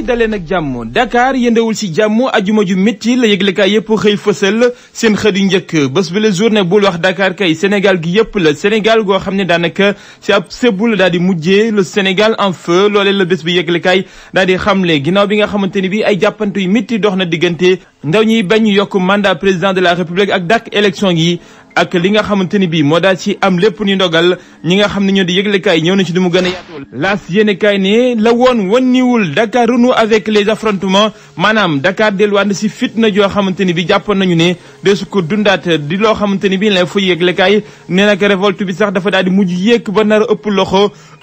daleen ak jàmm Dakar yëndewul ci jàmm ajuma ju métti la yëglekaay yëpp xëy fësal seen xët yu njëkk bés bi la journée bul wax Dakar kay Sénégal gi yëpp la Sénégal goo xam ne daanaka ci ab sëbbul daal di mujjee le Sénégal en feu loolee la bés bi yëglekaay daal di xamle ginnaaw bi nga xamante ni bi ay jàppante yu métti dox na diggante ndaw ñiy bañ yokk mandat président de la République ak dak élection yi ak li nga xamante ni bii moo daal ci am lépp ni ndogal ñi nga xam ne ñoo di yëglekaay ñëw na ci du mu gën a yaatu laas yéenekaay ne la woon niwul Dakar renoue avec les affrontements maanaam Dakar delluwaat na si fitna joo xamante ni bi jàppoon nañu ne desu ko dundaat di loo xamante ni bi la fa yëglekaay nee nag révolte bi sax dafa daal di mujj yéeg ba nar a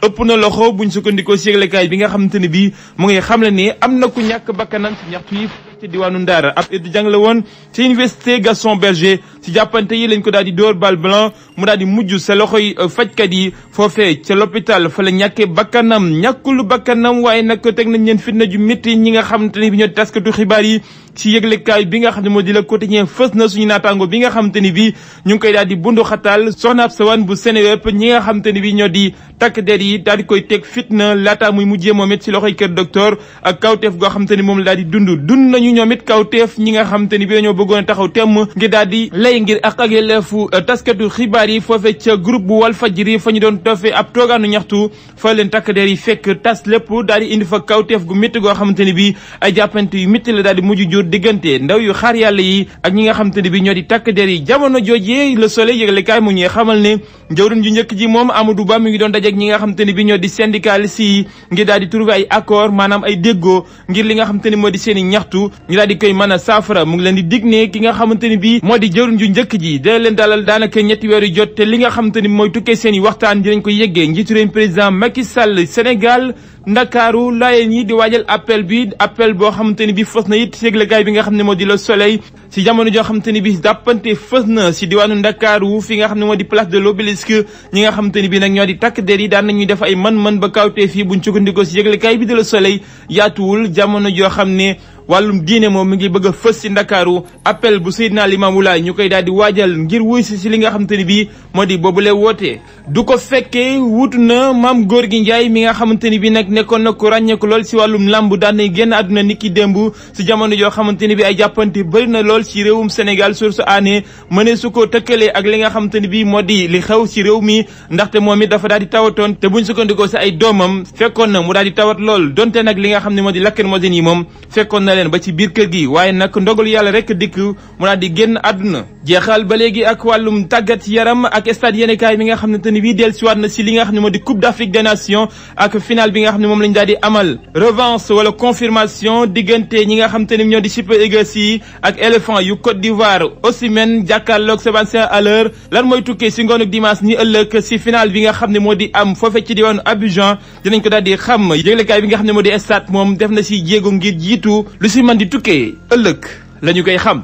ëpp na loxo buñ sukkandikoo si yëglekaay bi nga xamante ni bi mu ngi xamle ne am na ku ñàkk bakkanam ci ñaxtu yi ci diwaanu Ndar ab étudiant la woon ci université Gaston Berger ci jàppante yi lañ ko daal di dóor balle blanc mu daal di mujj sa loxoy fajkat yi foofee ca l'hôpital fa la ñàkkee bakkanam ñàkkul bakkanam waaye nag teg nañ leen fitna ju métti ñi nga xamante ni bi ñoo taskatu xibaar yi ci yëglekaay bi nga xam ne moo di Le Quotidien fës na suñu naataango bi nga xamante ni bi ñu ngi koy daal di bundu xataal soxna ab sawan bu Seneweb ñi nga xamante ni bi ñoo di takk der yi daal di koy teg fitna laata muy mujjee moom it ci loxoy kër docteur ak kawteef goo xamante ni moom la daal di dund nañu ñoom it kawteef ñi nga xamante ni bi dañoo bëggoon a taxaw temm ngir daal di lay ngir ak yelleefu taskatu xibaar yi foofee ca groupe bu Walfadjri fa ñu doon toofee ab toogaanu ñaxtu fa leen takk der yi fekk tas lépp daal di indi fa kawteef gu métti goo xamante ni bi ay jàppante yu métti la daal di mujj jur diggante ndaw yu xaar yàlla yi ak ñi nga xamante ni bi ñoo di takk der yi jamono joojee Le Soleil yëglekaay mu ñuy xamal ne njawriñ ju njëkk ji moom Amadou Ba mi ngi doon dajeek ñi nga xamante ni bi ñoo di syndicalistes yi ngir daal di trouver ay accord maanaam ay déggoo ngir li nga xamante ni moo di seen i ñaxtu ñu daal di koy mën a saafara mu ngi leen di dig ne ki nga xamante ni bi moo di jawriñ ju njëkk ji dina leen dalal daanaka ñetti weer yu jot te li nga xamante ni mooy tukkee seen i waxtaan dinañ ko yeggee njiitu réew président Macky Sall Sénégal Ndakaaru laayeen yi di waajal appel boo xamante ni bi fës na it yëglekaay bi nga xam ne moo di Le Soleil si jamono joo xamante ni bi dàppante fës na si diwaanu Ndakaaru fi nga xam ne moo di place de l'Obélisque ñi nga xamante ni bi nag ñoo di takk der yi daan nañuy def ay mën-mën ba kawtee fii buñ sukkandikoo si yëglekaay bi de Le Soleil yaatuwul jamono joo xam ne wàllum diine moom mi ngi bëgg a fës si Ndakaaru appel bu Seydina Limamou Laye ñu koy daal di waajal ngir wuy si li nga xamante ni bi moo di boobule woote du ko fekkee wutu na Mame Gorgui Ndiaye mi nga xamante ni bi nag nekkoon na ko ràññeeku lool si wàllum lamb daan nay génn àdduna niki démb si jamono joo xamante ni bi ay jàppante bëri na lool si réewum Sénégal source aané mëne su ko tëkkalee ak li nga xamante ni bi moo di li xew si réew mi ndaxte moom it dafa daal di tawatoon te buñ sukkandikoo si ay doomam fekkoon na mu daal di tawat lool donte nag li nga xam ne moo di lacrymogène yi moom fekkoon na leen ba ci biir kër gi waaye nag ndogalu yàlla rek dikk mu daal di génn àdduna jeexal ba léegi ak wàllum tàggat yaram ak stade yéenekaay bi nga xamante ni bii del siwaat na si li nga xam ne moo di Coupe d'Afrique des Nations ak final bi nga xam ne moom lañu daal di amal revanche wala confirmation diggante ñi nga xamante ni ñoo di Super Eagles yi ak éléphant yu Côte d'Ivoire Osimhen jàkkaarloog Sébastien Haller lan mooy tukkee si ngoonuk dimanche ni ëllëg si final bi nga xam ne moo di am foofee ci diwaanu Abidjan dinañ ko daal di xam yëglekaay bi nga xam ne moo di stade moom def na si jéego ngir jiitu lu si mën di tukkee ëllëg lañu koy xam